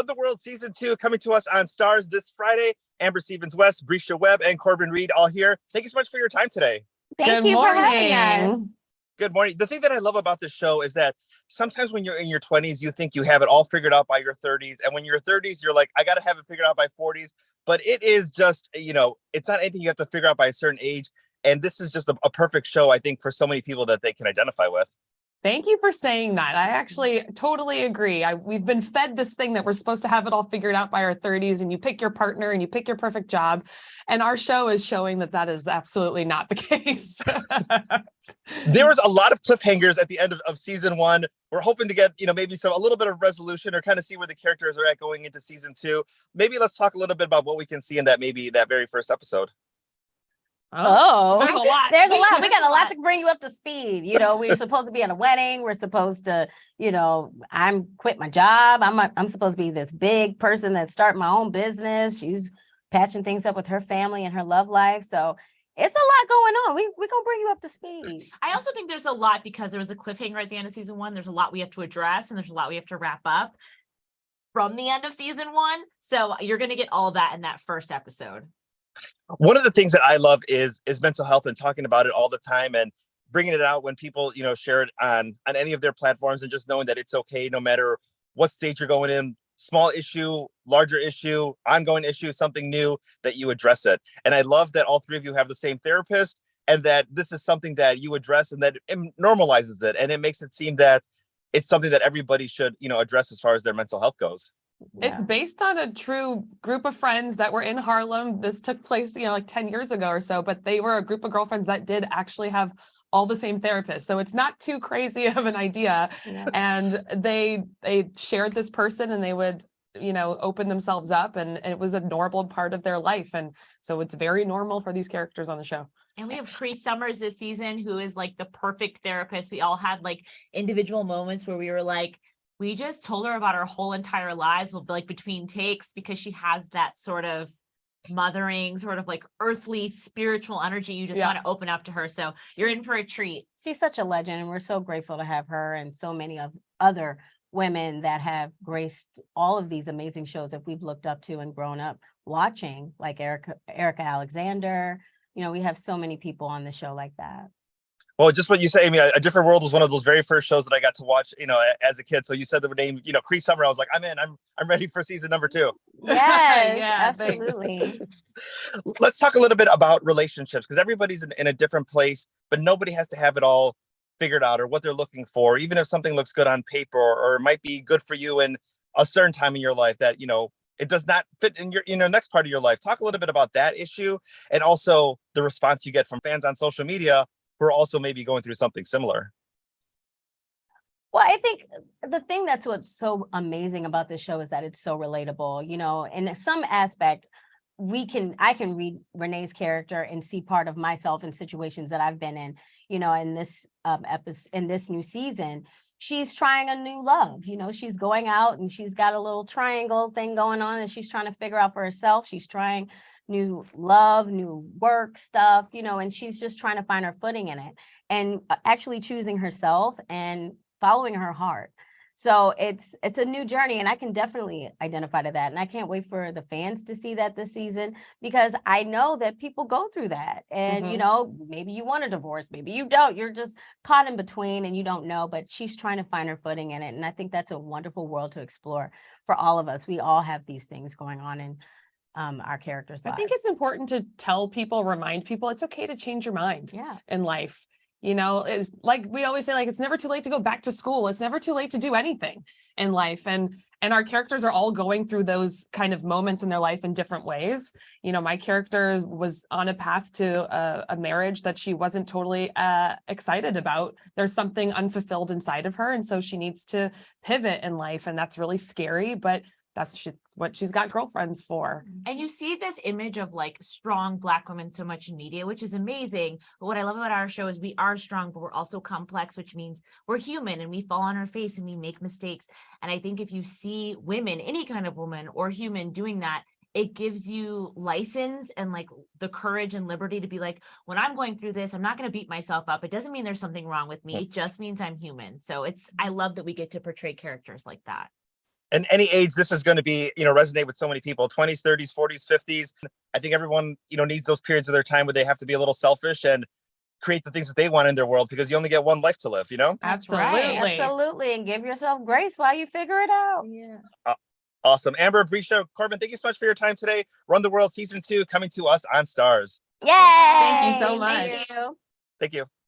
of the World Season 2 coming to us on Starz this Friday. Amber Stevens-West, Bresha Webb, and Corbin Reid all here. Thank you so much for your time today. Thank you for having us. Good morning. The thing that I love about this show is that sometimes when you're in your 20s, you think you have it all figured out by your 30s. And when you're 30s, you're like, I got to have it figured out by 40s. But it is just, it's not anything you have to figure out by a certain age. And this is just a perfect show, I think, for so many people that they can identify with. Thank you for saying that. I actually totally agree. We've been fed this thing that we're supposed to have it all figured out by our 30s, and you pick your partner and you pick your perfect job. And our show is showing that that is absolutely not the case. There was a lot of cliffhangers at the end of season 1. We're hoping to get, maybe a little bit of resolution or kind of see where the characters are at going into season 2. Maybe let's talk a little bit about what we can see in that very first episode. Oh, there's a lot. There's a lot. We got a lot to bring you up to speed. We're supposed to be at a wedding. We're supposed to, I'm quit my job. I'm supposed to be this big person that start my own business. She's patching things up with her family and her love life. So it's a lot going on. We're going to bring you up to speed. I also think there's a lot because there was a cliffhanger at the end of season 1. There's a lot we have to address, and there's a lot we have to wrap up from the end of season 1. So you're going to get all of that in that first episode. One of the things that I love is mental health and talking about it all the time and bringing it out when people, share it on any of their platforms, and just knowing that it's okay no matter what stage you're going in, small issue, larger issue, ongoing issue, something new, that you address it. And I love that all three of you have the same therapist, and that this is something that you address, and that it normalizes it, and it makes it seem that it's something that everybody should, address as far as their mental health goes. Yeah. It's based on a true group of friends that were in Harlem. This took place, like 10 years ago or so, but they were a group of girlfriends that did actually have all the same therapist. So it's not too crazy of an idea. Yeah. And they shared this person, and they would, open themselves up, and it was a normal part of their life. And so it's very normal for these characters on the show. And we have Cree Summers this season, who is like the perfect therapist. We all had like individual moments where we were like, we just told her about our whole entire lives, like between takes, because she has that sort of mothering, sort of like earthly spiritual energy. You just want to open up to her. So you're in for a treat. She's such a legend, and we're so grateful to have her and so many of other women that have graced all of these amazing shows that we've looked up to and grown up watching, like Erica Alexander. We have so many people on the show like that. Well, just what you say, A Different World was one of those very first shows that I got to watch, as a kid. So you said the name, Cree Summer. I was like, I'm in. I'm ready for season number 2. Yes, yeah, absolutely. Let's talk a little bit about relationships, because everybody's in a different place, but nobody has to have it all figured out or what they're looking for. Even if something looks good on paper, or it might be good for you in a certain time in your life, that, it does not fit in your next part of your life. Talk a little bit about that issue, and also the response you get from fans on social media who are also maybe going through something similar. Well, I think the thing that's what's so amazing about this show is that it's so relatable. In some aspect, I can read Renee's character and see part of myself in situations that I've been in. In this episode, in this new season, she's trying a new love. She's going out and she's got a little triangle thing going on, and she's trying to figure out for herself. She's trying new love, new work stuff, and she's just trying to find her footing in it, and actually choosing herself and following her heart. So it's a new journey, and I can definitely identify to that. And I can't wait for the fans to see that this season, because I know that people go through that. And, maybe you want a divorce, maybe you don't. You're just caught in between and you don't know, but she's trying to find her footing in it. And I think that's a wonderful world to explore for all of us. We all have these things going on in our characters' lives. I think it's important to tell people, remind people it's okay to change your mind in life. It's like we always say, like, it's never too late to go back to school. It's never too late to do anything in life. And our characters are all going through those kind of moments in their life in different ways. My character was on a path to a marriage that she wasn't totally excited about. There's something unfulfilled inside of her. And so she needs to pivot in life. And that's really scary, but that's what she's got girlfriends for. And you see this image of like strong Black women so much in media, which is amazing. But what I love about our show is we are strong, but we're also complex, which means we're human and we fall on our face and we make mistakes. And I think if you see women, any kind of woman or human doing that, it gives you license and like the courage and liberty to be like, when I'm going through this, I'm not going to beat myself up. It doesn't mean there's something wrong with me. It just means I'm human. So I love that we get to portray characters like that. And any age, this is going to be, resonate with so many people, 20s, 30s, 40s, 50s. I think everyone, needs those periods of their time where they have to be a little selfish and create the things that they want in their world, because you only get one life to live, That's right. Absolutely. And give yourself grace while you figure it out. Yeah. Awesome. Amber, Bresha, Corbin, thank you so much for your time today. Run the World Season 2 coming to us on Starz. Yay! Thank you so much. Thank you. Thank you.